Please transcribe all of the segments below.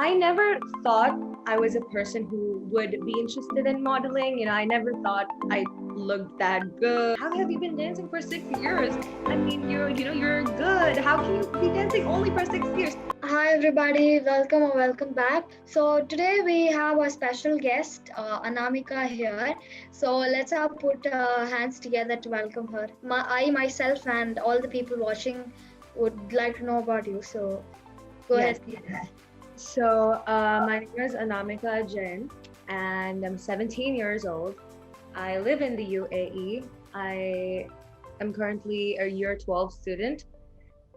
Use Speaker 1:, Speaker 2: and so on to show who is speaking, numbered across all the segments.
Speaker 1: I never thought I was a person who would be interested in modeling. I never thought I looked that good. How have you been dancing for 6 years? I mean, you're good. How can you be dancing only for 6 years?
Speaker 2: Hi everybody, welcome or welcome back. So today we have a special guest, Anamika here. So let's put hands together to welcome her. I myself and all the people watching would like to know about you. So go
Speaker 1: Yes.
Speaker 2: ahead, please.
Speaker 1: So my name is Anamika Jain, and I'm 17 years old. I live in the UAE. I am currently a year 12 student,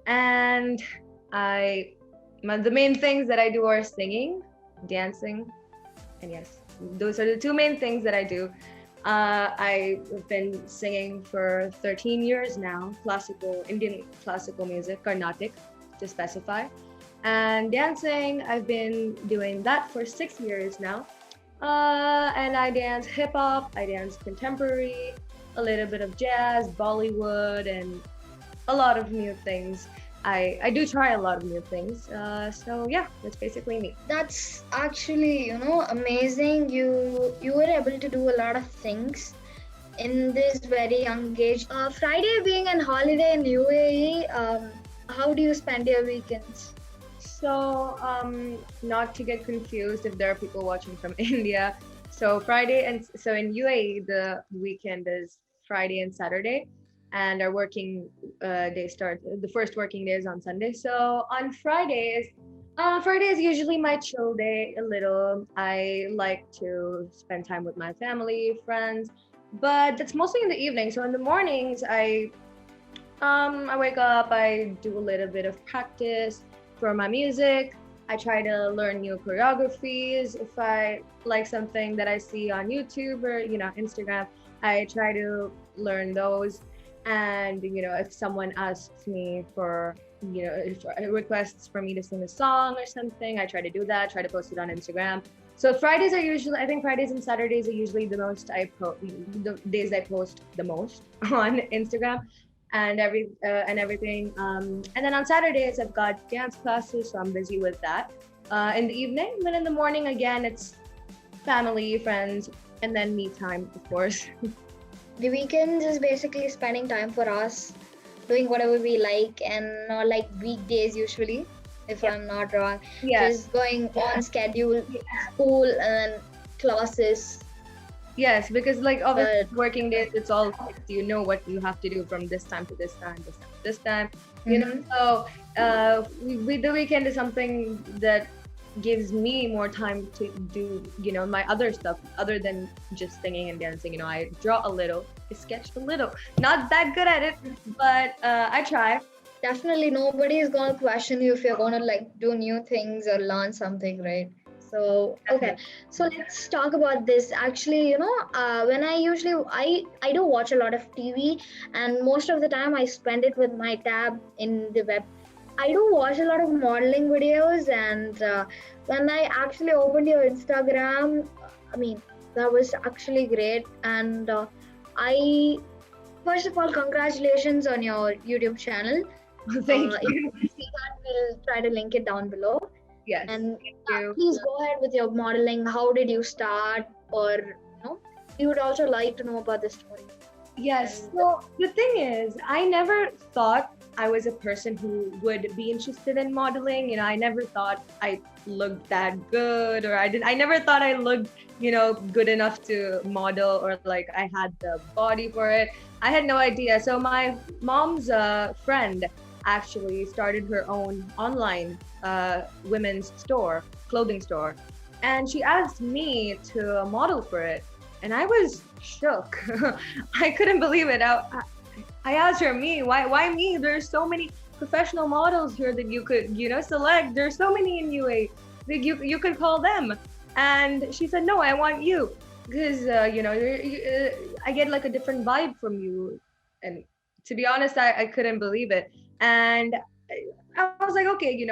Speaker 1: and the main things that I do are singing, dancing, and yes, those are the two main things that I do. I've been singing for 13 years now, Indian classical music, Carnatic to specify. And dancing, I've been doing that for 6 years now. And I dance hip hop, I dance contemporary, a little bit of jazz, Bollywood, and a lot of new things. I do try a lot of new things. So yeah, that's basically me.
Speaker 2: That's actually amazing. You were able to do a lot of things in this very young age. Friday being a holiday in UAE, how do you spend your weekends?
Speaker 1: So, not to get confused if there are people watching from India. So in UAE, the weekend is Friday and Saturday, and our working day starts. The first working day is on Sunday. So on Friday is usually my chill day. A little, I like to spend time with my family, friends, but that's mostly in the evening. So in the mornings, I wake up, I do a little bit of practice for my music. I try to learn new choreographies. If I like something that I see on YouTube or Instagram, I try to learn those. And if someone asks me for if requests for me to sing a song or something, I try to do that. Try to post it on Instagram. So Fridays are usually, I think Fridays and Saturdays are usually the days I post the most on Instagram and everything. And then on Saturdays I've got dance classes, so I'm busy with that. In the evening, then in the morning again, it's family, friends, and then me time, of course.
Speaker 2: The weekends is basically spending time for us, doing whatever we like, and not like weekdays usually, if
Speaker 1: Yeah.
Speaker 2: I'm not wrong.
Speaker 1: Yes.
Speaker 2: Just going on schedule, school and then classes.
Speaker 1: Yes, because like obviously
Speaker 2: But
Speaker 1: working days, it's all fixed. You know what you have to do from this time to this time, this time to this time.
Speaker 2: Mhm.
Speaker 1: So the weekend is something that gives me more time to do my other stuff other than just singing and dancing. I draw a little, I sketch a little, not that good at it, but I try.
Speaker 2: definitely nobody is gonna question you if you're gonna like do new things or learn something, right? So okay, so let's talk about this. Actually, when I do watch a lot of TV, and most of the time I spend it with my tab in the web. I do watch a lot of modeling videos, and when I actually opened your Instagram, I mean, that was actually great. And I, first of all, congratulations on your YouTube channel.
Speaker 1: Thank
Speaker 2: If
Speaker 1: you.
Speaker 2: you see that, we'll try to link it down below.
Speaker 1: Yes,
Speaker 2: And
Speaker 1: thank you.
Speaker 2: please go ahead with your modeling. How did you start? Or, we would also like to know about the story.
Speaker 1: Yes.
Speaker 2: And
Speaker 1: So the thing is, I never thought I was a person who would be interested in modeling. I never thought I looked that good, or I never thought I looked, good enough to model, or like I had the body for it. I had no idea. So my mom's friend actually started her own online women's store, clothing store, and she asked me to model for it, and I was shook. I couldn't believe it. I asked her, me, why me? There's so many professional models here that you could, select. There's so many in UA that you could call them. And she said, no, I want you, because I get like a different vibe from you. And to be honest, I couldn't believe it. And I was like, okay,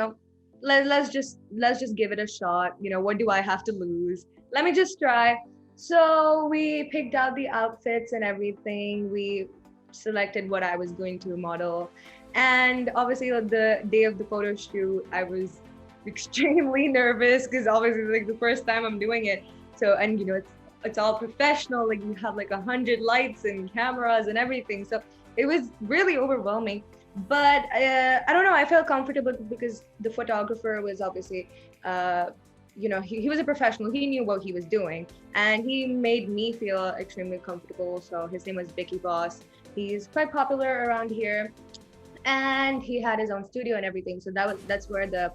Speaker 1: let's just give it a shot. What do I have to lose? Let me just try. So we picked out the outfits and everything. We selected what I was going to model. And obviously, the day of the photo shoot, I was extremely nervous because obviously like the first time I'm doing it. So, and it's all professional. Like you have like 100 lights and cameras and everything. So it was really overwhelming. But I don't know. I felt comfortable because the photographer was obviously, he was a professional. He knew what he was doing, and he made me feel extremely comfortable. So his name was Vicky Boss. He's quite popular around here, and he had his own studio and everything. So that's where the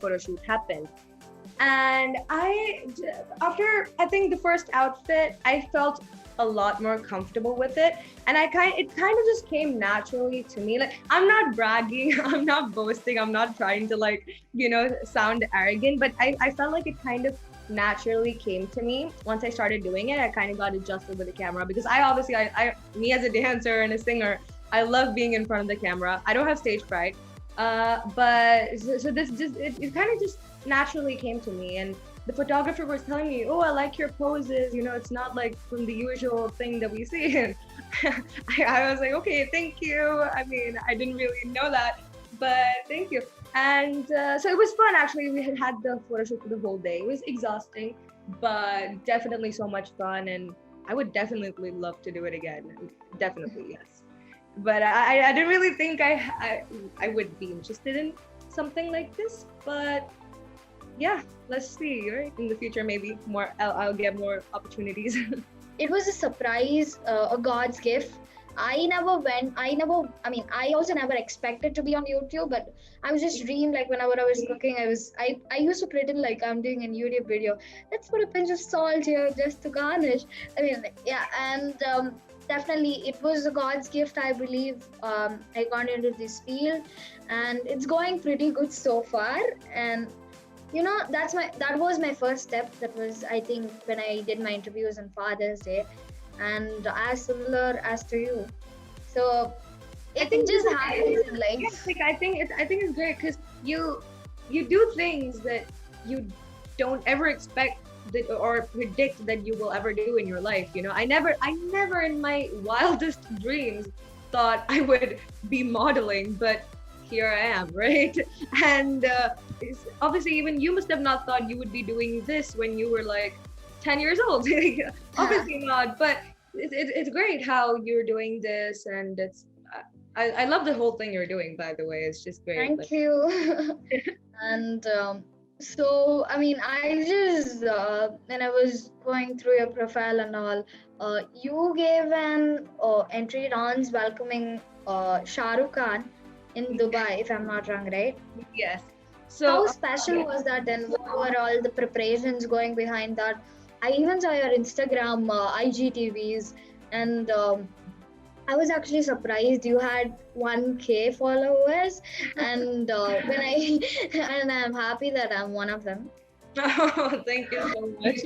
Speaker 1: photo shoot happened. And after I think the first outfit, I felt a lot more comfortable with it, and it kind of just came naturally to me. Like I'm not bragging, I'm not boasting, I'm not trying to like sound arrogant, but I felt like it kind of naturally came to me once I started doing it. I kind of got adjusted with the camera because I me as a dancer and a singer, I love being in front of the camera. I don't have stage fright, but so this just it kind of just naturally came to me. And the photographer was telling me, oh, I like your poses, it's not like from the usual thing that we see. And I was like, okay, thank you. I mean, I didn't really know that, but thank you. And so it was fun. Actually, we had the photo shoot for the whole day. It was exhausting, but definitely so much fun, and I would definitely love to do it again. Definitely, yes. But I didn't really think I would be interested in something like this, but yeah, let's see, right? In the future, maybe more. I'll get more opportunities.
Speaker 2: It was a surprise, a God's gift. I mean, I also never expected to be on YouTube, but I was just dreamed like whenever I was cooking, I used to pretend like I'm doing a YouTube video. Let's put a pinch of salt here just to garnish. I mean, yeah, and definitely it was a God's gift, I believe. I got into this field, and it's going pretty good so far. And that was my first step. That was, I think, when I did my interviews on Father's Day, and as similar as to you. So it just happens in life.
Speaker 1: Yes, like I think it's great because you do things that you don't ever expect that or predict that you will ever do in your life. I never in my wildest dreams thought I would be modeling, but here I am, right? And obviously even you must have not thought you would be doing this when you were like 10 years old. Obviously not, but it's great how you're doing this, and I love the whole thing you're doing, by the way. It's just great.
Speaker 2: Thank you. And so I mean, I just when I was going through your profile and all, you gave an entry dance welcoming Shahrukh Khan in Dubai, if I'm not wrong, right?
Speaker 1: Yes. So
Speaker 2: how special was that, and what were all the preparations going behind that? I even saw your Instagram IGTVs, and I was actually surprised you had 1K followers, and when and I'm happy that I'm one of them.
Speaker 1: Oh, thank you so much.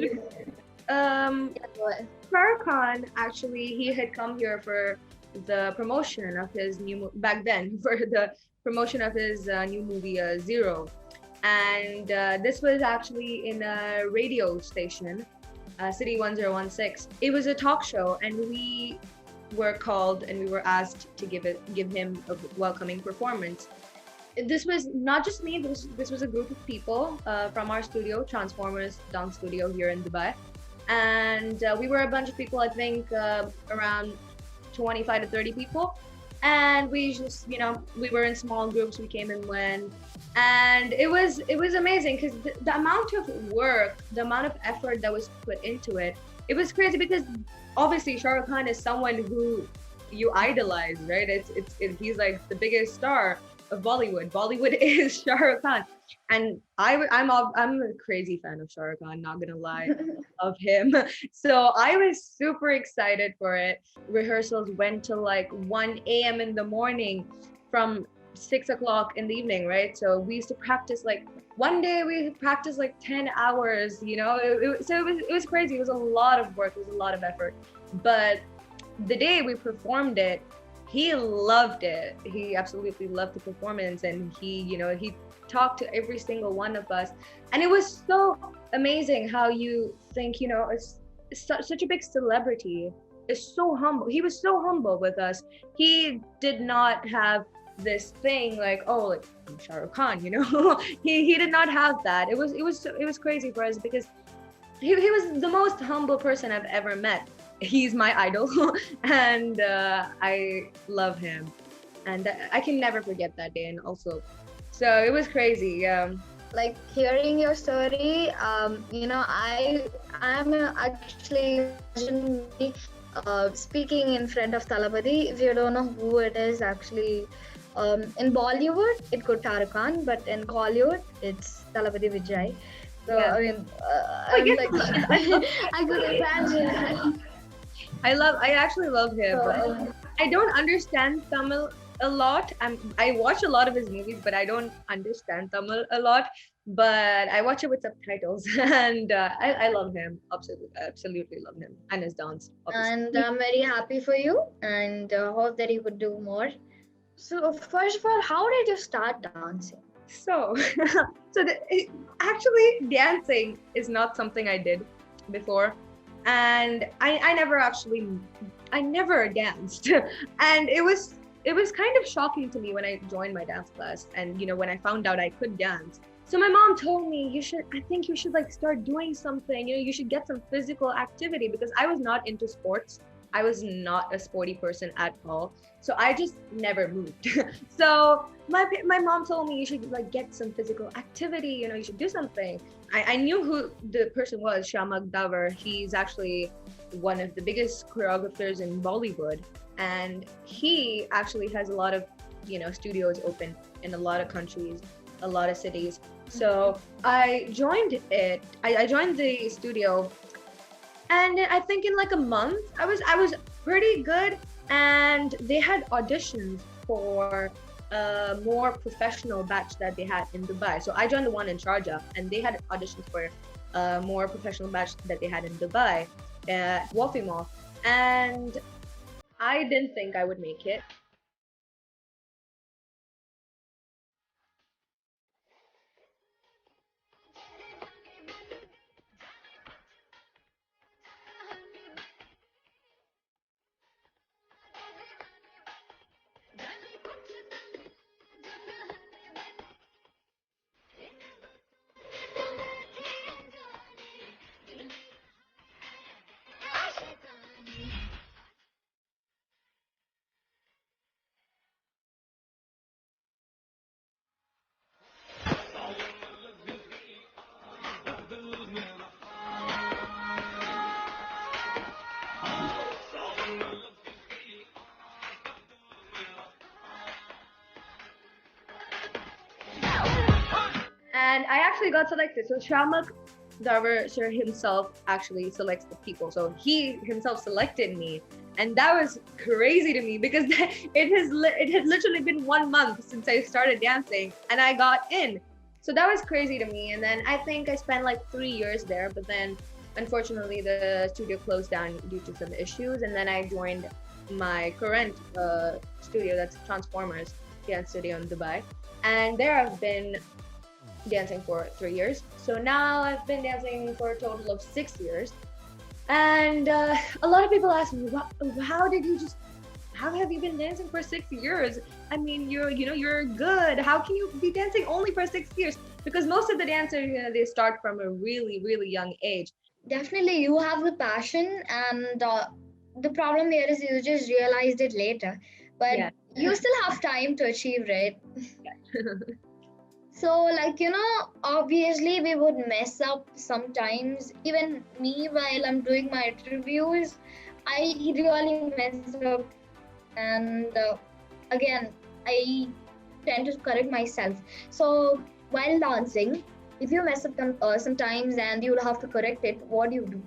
Speaker 1: Shahrukh Khan, actually, he had come here for the promotion of his back then for the promotion of his new movie Zero, and this was actually in a radio station, City 1016. It was a talk show, and we were called and we were asked to give him a welcoming performance. This was not just me. This was a group of people from our studio, Transformers Dance Studio here in Dubai, and we were a bunch of people. I think around 25 to 30 people, and we just we were in small groups. We came and went, and it was amazing because the amount of work, the amount of effort that was put into it, it was crazy. Because obviously Shahrukh Khan is someone who you idolize, right? He's like the biggest star of Bollywood is Shahrukh Khan, and I'm a crazy fan of Shahrukh Khan, not gonna lie. Of him. So I was super excited for it. Rehearsals went till like 1 a.m. in the morning from 6 o'clock in the evening, right? So we used to practice like one day we practiced like 10 hours, so it was crazy. It was a lot of work, it was a lot of effort. But the day we performed it, he loved it. He absolutely loved the performance, and he talked to every single one of us, and it was so amazing how you think, such a big celebrity is so humble. He was so humble with us. He did not have this thing like, oh, like I'm Shahrukh Khan, you know. He did not have that. It was crazy for us because he was the most humble person I've ever met. He's my idol, and I love him, and I can never forget that day. And also, so it was crazy.
Speaker 2: Like hearing your story, I'm actually imagining me speaking in front of Talapati. If you don't know who it is, actually, in Bollywood it could Shahrukh Khan, but in Hollywood it's Talapati Vijay. So
Speaker 1: Yeah.
Speaker 2: I mean,
Speaker 1: I
Speaker 2: I'm
Speaker 1: guess
Speaker 2: like, I could imagine.
Speaker 1: I actually love him,
Speaker 2: So,
Speaker 1: but I don't understand Tamil a lot. I watch a lot of his movies, but I don't understand Tamil a lot. But I watch it with subtitles, and I love him. Absolutely love him and his dance,
Speaker 2: and
Speaker 1: obviously.
Speaker 2: I'm very happy for you, and hope that you could do more. So first of all, how did you start dancing?
Speaker 1: So, actually, dancing is not something I did before, and I never danced, and it was kind of shocking to me when I joined my dance class, and when I found out I could dance. So my mom told me, I think you should like start doing something. You should get some physical activity, because I was not into sports. I was not a sporty person at all. So I just never moved. So my mom told me you should like get some physical activity. You should do something. I knew who the person was, Shahrukh. He's actually one of the biggest choreographers in Bollywood, and he actually has a lot of studios open in a lot of countries, a lot of cities. So I joined it. I joined the studio, and I think in like a month I was pretty good, and they had auditions for a more professional batch that they had in Dubai. So I joined the one in Sharjah, and they had auditions for a more professional batch that they had in Dubai, Wafi Mall, and I didn't think I would make it. And I actually got selected. So Shamak Darbar sir himself actually selects the people. So he himself selected me. And that was crazy to me because it had literally been 1 month since I started dancing and I got in. So that was crazy to me. And then I think I spent like 3 years there, but then unfortunately the studio closed down due to some issues. And then I joined my current studio, that's Transformers Dance Studio in Dubai. And there I've been dancing for 3 years. So now I've been dancing for a total of 6 years. And a lot of people ask me, how have you been dancing for 6 years? I mean, you're good. How can you be dancing only for 6 years? Because most of the dancers, they start from a really, really young age.
Speaker 2: Definitely, you have the passion, and the problem here is you just realized it later. But
Speaker 1: Yeah.
Speaker 2: you still have time to achieve, right? So, like, obviously we would mess up sometimes. Even me, while I'm doing my interviews, I really mess up. And again, I tend to correct myself. So, while dancing, if you mess up sometimes and you'll have to correct it, what do you do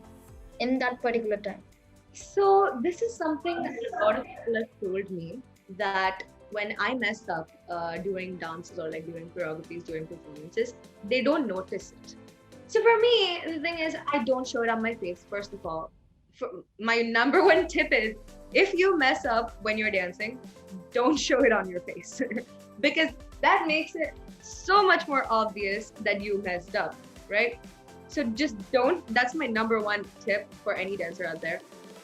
Speaker 2: in that particular time?
Speaker 1: So this is something that a lot of people have told me, that when I mess up during dances or like during choreographies, during performances, they don't notice it. So for me, the thing is, I don't show it on my face, first of all. My number one tip is, if you mess up when you're dancing, don't show it on your face because that makes it so much more obvious that you messed up, right? So just don't. That's my number one tip for any dancer out there.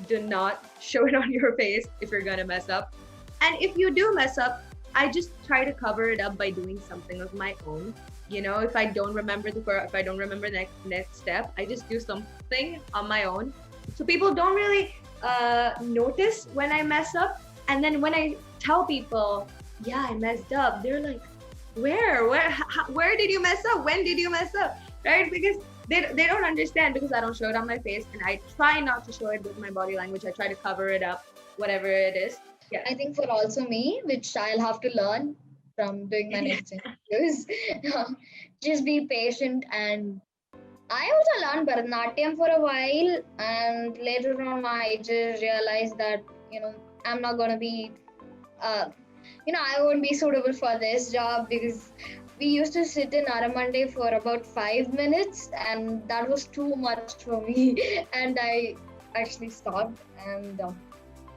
Speaker 1: Do not show it on your face if you're gonna mess up. And if you do mess up, I just try to cover it up by doing something of my own. You know, if I don't remember if I don't remember the next step, I just do something on my own. So people don't really notice when I mess up. And then when I tell people, yeah, I messed up, they're like, where did you mess up? When did you mess up? Right? Because they don't understand, because I don't show it on my face, and I try not to show it with my body language. I try to cover it up, whatever it is. Yeah.
Speaker 2: I think for also me, which I'll have to learn from doing my next interviews, just be patient. And I also learned Bharatanatyam for a while, and later on, I just realized that I'm not gonna be, uh, I won't be suitable for this job, because we used to sit in Aramande for about 5 minutes, and that was too much for me, and I actually stopped. And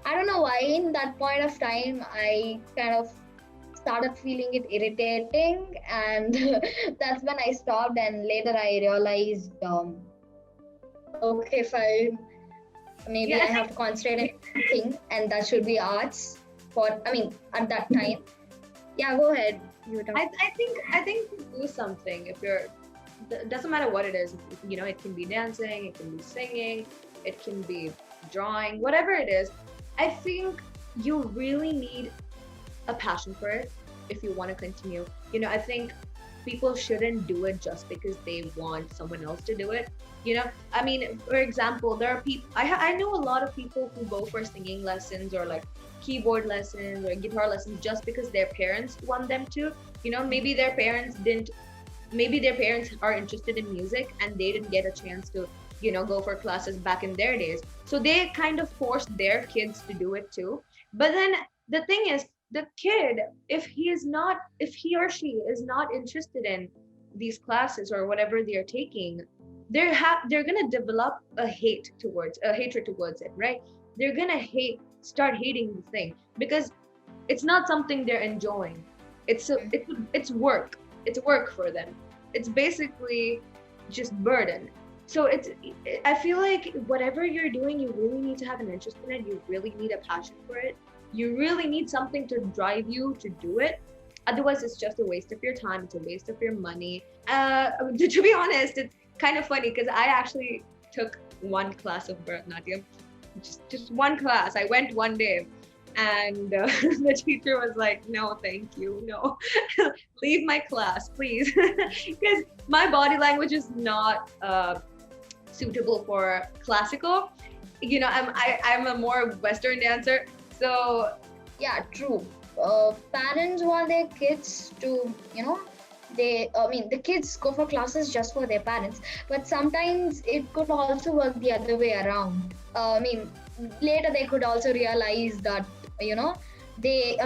Speaker 2: I don't know why in that point of time I kind of started feeling it irritating, and that's when I stopped. And later I realized, okay, fine, maybe I
Speaker 1: Yeah,
Speaker 2: have to concentrate on something, and that should be arts. At that time. Yeah, go ahead. You talk.
Speaker 1: I think do something. If you're, doesn't matter what it is. You know, it can be dancing, it can be singing, it can be drawing, whatever it is. I think you really need a passion for it if you want to continue. You know, I think people shouldn't do it just because they want someone else to do it. You know, I mean, for example, there are people, I know a lot of people who go for singing lessons or like keyboard lessons or guitar lessons just because their parents want them to. You know, maybe their parents are interested in music and they didn't get a chance to, go for classes back in their days. So they kind of forced their kids to do it too. But then the thing is, the kid, if he or she is not interested in these classes or whatever they're taking, they're gonna develop a hatred towards it, right? They're gonna start hating the thing because it's not something they're enjoying. It's work. It's work for them. It's basically just burden. So I feel like whatever you're doing, you really need to have an interest in it. You really need a passion for it. You really need something to drive you to do it. Otherwise, it's just a waste of your time. It's a waste of your money. To be honest, it's kind of funny because I actually took one class of Bharatanatyam, just one class. I went one day, and the teacher was like, "No, thank you, no, leave my class, please," because my body language is not suitable for classical. You know, I'm a more Western dancer, so
Speaker 2: Yeah, true. Parents want their kids to, the kids go for classes just for their parents, but sometimes it could also work the other way around. Later they could also realize that, they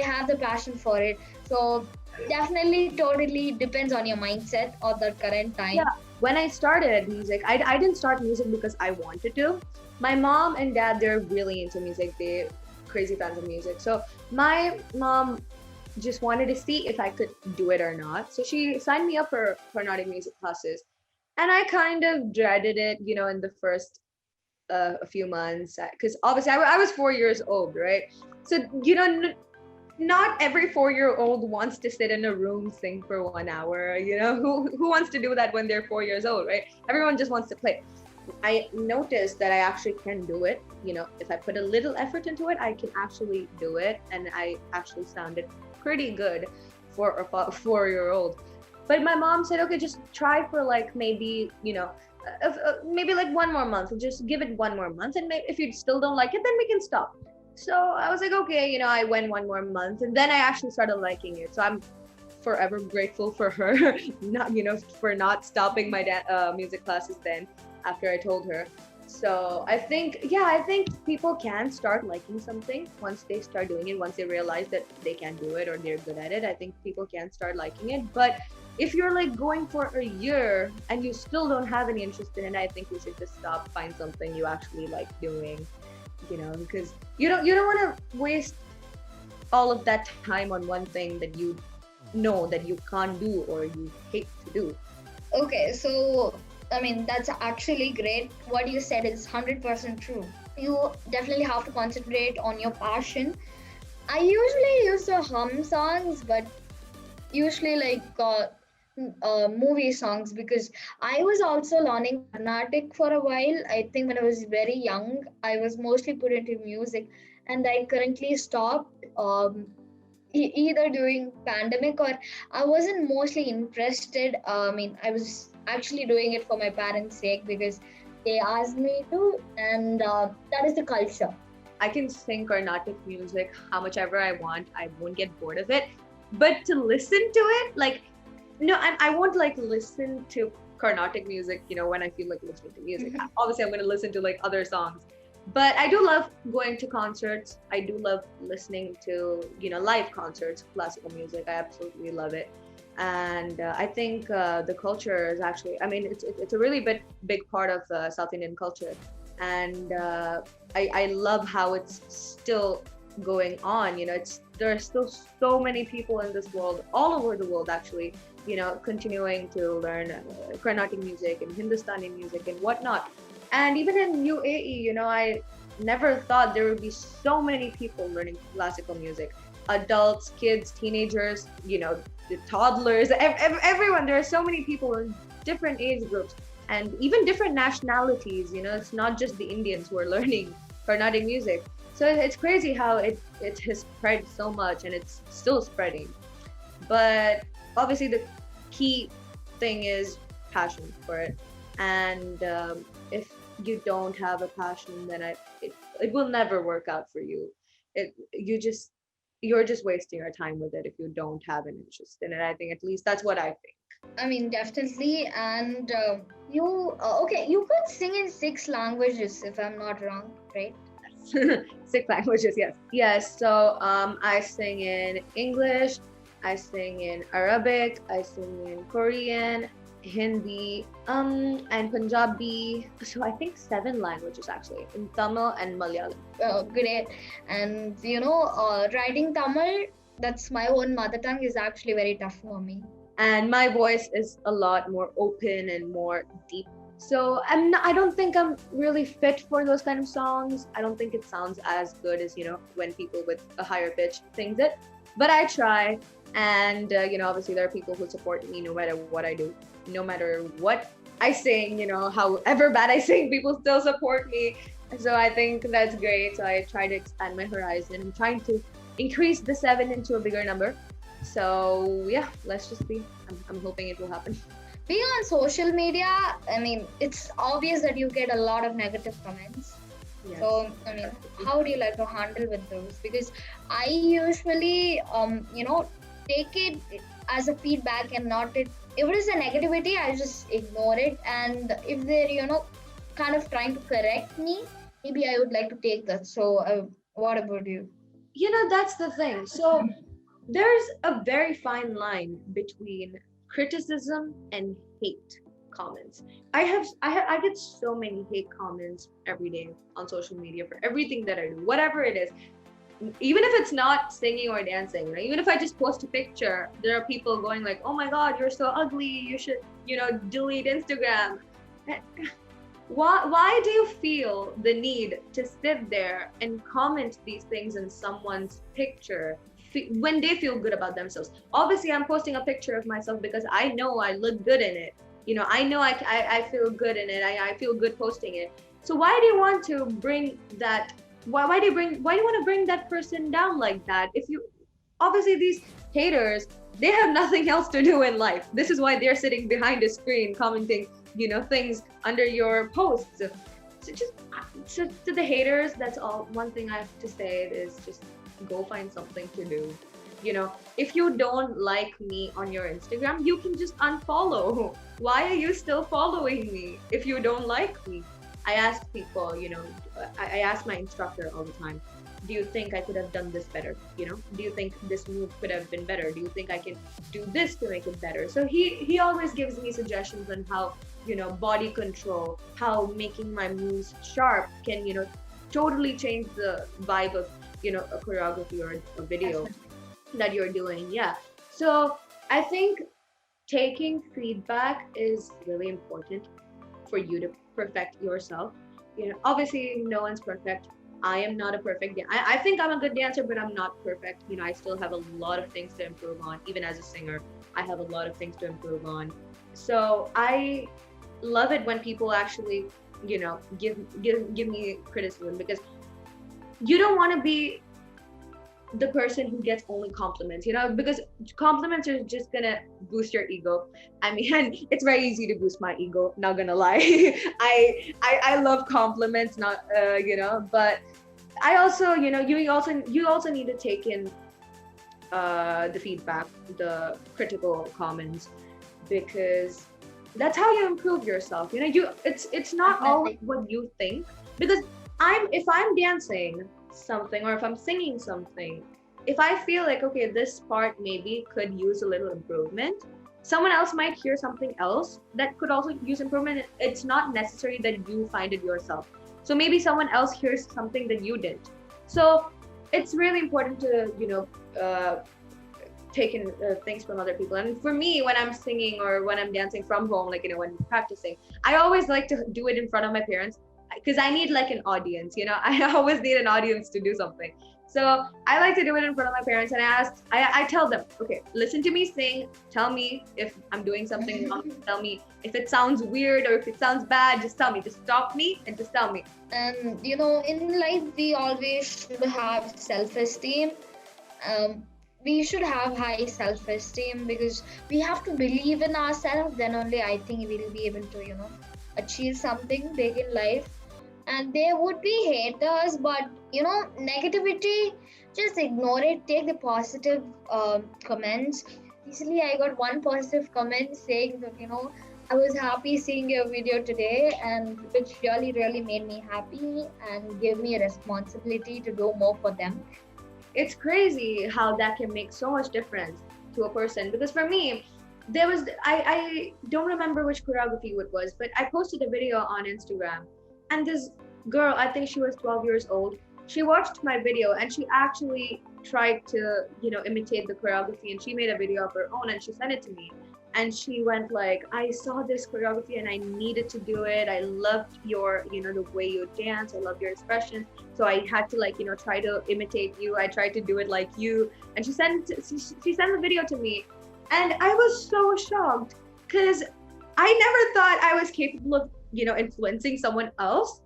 Speaker 2: have the passion for it. So definitely, totally depends on your mindset or the current time.
Speaker 1: yeah. When I started music, I didn't start music because I wanted to. My mom and dad, they're really into music. They crazy fans of music. So my mom just wanted to see if I could do it or not. So she signed me up for Carnatic music classes. And I kind of dreaded it, in the first a few months, because obviously I was 4 years old, right? So, not every 4-year-old wants to sit in a room sing for 1 hour. Who wants to do that when they're 4 years old, right? Everyone just wants to play. I noticed that I actually can do it. If I put a little effort into it, I can actually do it, and I actually sounded pretty good for a 4-year-old. But my mom said, okay, just try for like maybe maybe like one more month. Just give it one more month, and if you still don't like it, then we can stop. So I was like, okay, I went one more month, and then I actually started liking it. So I'm forever grateful for her, not for not stopping my music classes then after I told her. So I think people can start liking something once they start doing it, once they realize that they can do it or they're good at it. I think people can start liking it. But if you're like going for a year and you still don't have any interest in it, I think you should just stop, find something you actually like doing, because you don't want to waste all of that time on one thing that you know that you can't do or you hate to do.
Speaker 2: Okay, so that's actually great. What you said is 100% true. You definitely have to concentrate on your passion. I usually used to hum songs, but usually like movie songs, because I was also learning Carnatic for a while. I think when I was very young, I was mostly put into music, and I currently stopped. Either during pandemic, or I wasn't mostly interested. I mean, I was actually doing it for my parents' sake because they asked me to, and that is the culture.
Speaker 1: I can sing Carnatic music how much ever I want. I won't get bored of it. But to listen to it, like, no, I won't like listen to Carnatic music, when I feel like listening to music. Obviously, I'm going to listen to like other songs. But I do love going to concerts. I do love listening to, live concerts, classical music. I absolutely love it. And I think the culture is actually, I mean, it's a really big part of South Indian culture. And I love how it's still going on. There are still so many people in this world, all over the world actually, continuing to learn Carnatic music and Hindustani music and whatnot. And even in UAE, I never thought there would be so many people learning classical music. Adults, kids, teenagers, the toddlers, everyone. There are so many people in different age groups and even different nationalities. It's not just the Indians who are learning Carnatic music. So it's crazy how it has spread so much, and it's still spreading. But obviously the key thing is passion for it. And if you don't have a passion, then it will never work out for you. You're just wasting your time with it if you don't have an interest in it. I think, at least that's what I think.
Speaker 2: I mean, definitely. And okay, you could sing in 6 languages if I'm not wrong, right?
Speaker 1: 6 languages, yes. Yes, so I sing in English, I sing in Arabic, I sing in Korean, Hindi, and Punjabi. So I think 7 languages actually, in Tamil and Malayalam.
Speaker 2: Great. And writing Tamil, that's my own mother tongue, is actually very tough for me.
Speaker 1: And my voice is a lot more open and more deep. So I don't think I'm really fit for those kind of songs. I don't think it sounds as good as, when people with a higher pitch sings it. But I try. And, obviously there are people who support me no matter what I do, no matter what I sing, however bad I sing, people still support me. So I think that's great. So I try to expand my horizon. I'm trying to increase the 7 into a bigger number. So yeah, let's just be. I'm hoping it will happen.
Speaker 2: Being on social media, I mean, it's obvious that you get a lot of negative comments.
Speaker 1: Yes.
Speaker 2: So, I mean, how do you like to handle with those? Because I usually, take it as a feedback and not it. If it is a negativity, I just ignore it. And if they're, kind of trying to correct me, maybe I would like to take that. So, what about you?
Speaker 1: That's the thing. So there's a very fine line between criticism and hate comments. I get so many hate comments every day on social media for everything that I do, whatever it is. Even if it's not singing or dancing, even if I just post a picture, there are people going like, "Oh my God, you're so ugly. You should, delete Instagram." Why do you feel the need to sit there and comment these things in someone's picture when they feel good about themselves? Obviously, I'm posting a picture of myself because I know I look good in it. I know I feel good in it. I feel good posting it. So why do you want to bring that? Why do you want to bring that person down like that? If you obviously, these haters, they have nothing else to do in life. This is why they're sitting behind a screen commenting, things under your posts. So just to the haters, that's all. One thing I have to say is just go find something to do. If you don't like me on your Instagram, you can just unfollow. Why are you still following me if you don't like me? I ask people, I ask my instructor all the time, do you think I could have done this better? Do you think this move could have been better? Do you think I can do this to make it better? So he always gives me suggestions on how, body control, how making my moves sharp can, totally change the vibe of, a choreography or a video that you're doing. Yeah. So I think taking feedback is really important for you to perfect yourself. Obviously no one's perfect.
Speaker 3: I am not a perfect dancer. I think I'm a good dancer, but I'm not perfect. I still have a lot of things to improve on. Even as a singer, I have a lot of things to improve on. So I love it when people actually, give me criticism, because you don't want to be the person who gets only compliments, because compliments are just gonna boost your ego. I mean, and it's very easy to boost my ego, not gonna lie. I love compliments, not but I also, you also need to take in the feedback, the critical comments, because that's how you improve yourself. It's not all
Speaker 2: Definitely.
Speaker 3: what you think, because if I'm dancing something, or if I'm singing something, if I feel like, okay, this part maybe could use a little improvement, someone else might hear something else that could also use improvement. It's not necessary that you find it yourself. So maybe someone else hears something that you didn't. So it's really important to, taking things from other people. And for me, when I'm singing or when I'm dancing from home, like, when I'm practicing, I always like to do it in front of my parents, because I need like an audience, I always need an audience to do something. So I like to do it in front of my parents, and I tell them, okay, listen to me sing, tell me if I'm doing something wrong, tell me if it sounds weird or if it sounds bad, just tell me, just stop me and just tell me.
Speaker 2: And in life, we always should have self-esteem. Um, we should have high self-esteem because we have to believe in ourselves. Then only I think we'll be able to, achieve something big in life. And there would be haters, but negativity, just ignore it. Take the positive comments. Recently I got one positive comment saying that I was happy seeing your video today, and which really really made me happy and gave me a responsibility to do more for them.
Speaker 3: It's crazy how that can make so much difference to a person, because for me, there was I don't remember which choreography it was, but I posted a video on Instagram, and this girl, I think she was 12 years old, she watched my video and she actually tried to, imitate the choreography, and she made a video of her own and she sent it to me. And she went like, I saw this choreography and I needed to do it. I loved your, the way you dance. I love your expression. So I had to, like, try to imitate you. I tried to do it like you. And she sent the video to me, and I was so shocked, because I never thought I was capable of, influencing someone else.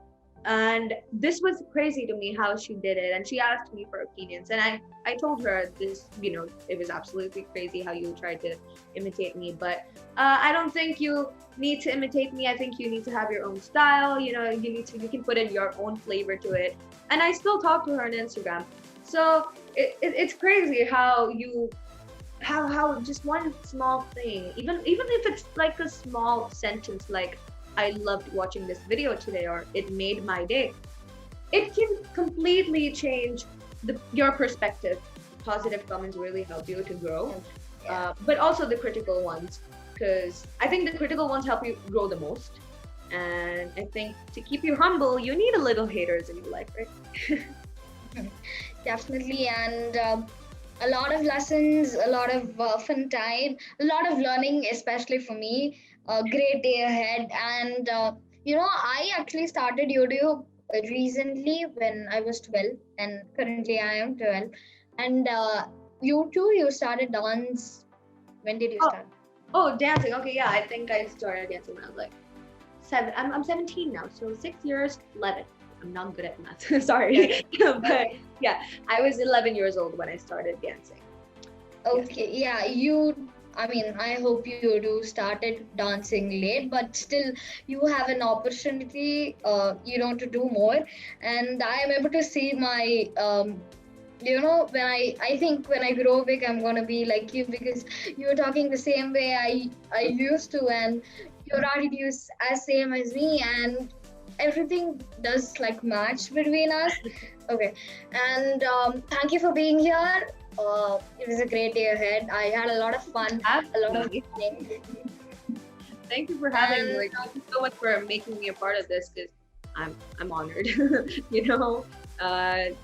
Speaker 3: And this was crazy to me how she did it. And she asked me for opinions, and I told her this, it was absolutely crazy how you tried to imitate me, but I don't think you need to imitate me. I think you need to have your own style. You can put in your own flavor to it. And I still talk to her on Instagram. So it's crazy how how just one small thing, even if it's like a small sentence, like, I loved watching this video today, or it made my day, it can completely change your perspective. Positive comments really help you to grow, but also the critical ones, because I think the critical ones help you grow the most. And I think to keep you humble, you need a little haters in your life, right?
Speaker 2: Definitely. And a lot of lessons, a lot of fun time, a lot of learning, especially for me. A great day ahead. And I actually started YouTube recently when I was 12, and currently I am 12. And you too, you started dance. When did you
Speaker 3: Oh,
Speaker 2: start?
Speaker 3: oh, dancing. Okay, yeah, I think I started dancing when I was like 7. I'm 17 now, so 6 years, 11. I'm not good at math. Sorry. But yeah, I was 11 years old when I started dancing.
Speaker 2: Okay, yeah, I mean, I hope you do started dancing late, but still you have an opportunity, to do more. And I am able to see my, when I think when I grow big, I'm gonna be like you, because you're talking the same way I used to, and your attitude is as same as me, and everything does like match between us. Okay, and thank you for being here. It was a great day ahead. I had a lot of fun, a lot of things.
Speaker 3: Thank you for having me.
Speaker 2: And
Speaker 3: Like, thank you so much for making me a part of this, because I'm honored,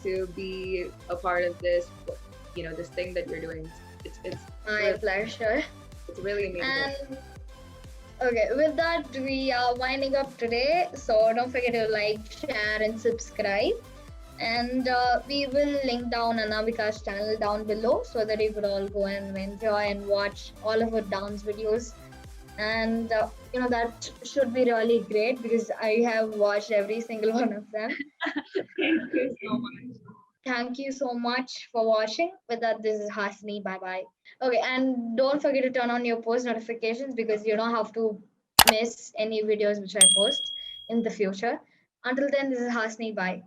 Speaker 3: to be a part of this, this thing that you're doing. It's
Speaker 2: my
Speaker 3: really,
Speaker 2: pleasure.
Speaker 3: it's really amazing.
Speaker 2: And okay, with that, we are winding up today. So don't forget to like, share, and subscribe. And we will link down Anamika's channel down below so that you could all go and enjoy and watch all of her dance videos. And that should be really great because I have watched every single one of them.
Speaker 3: Thank you so much.
Speaker 2: Thank you so much for watching. With that, this is Hasni. Bye bye. Okay, and don't forget to turn on your post notifications because you don't have to miss any videos which I post in the future. Until then, this is Hasni. Bye.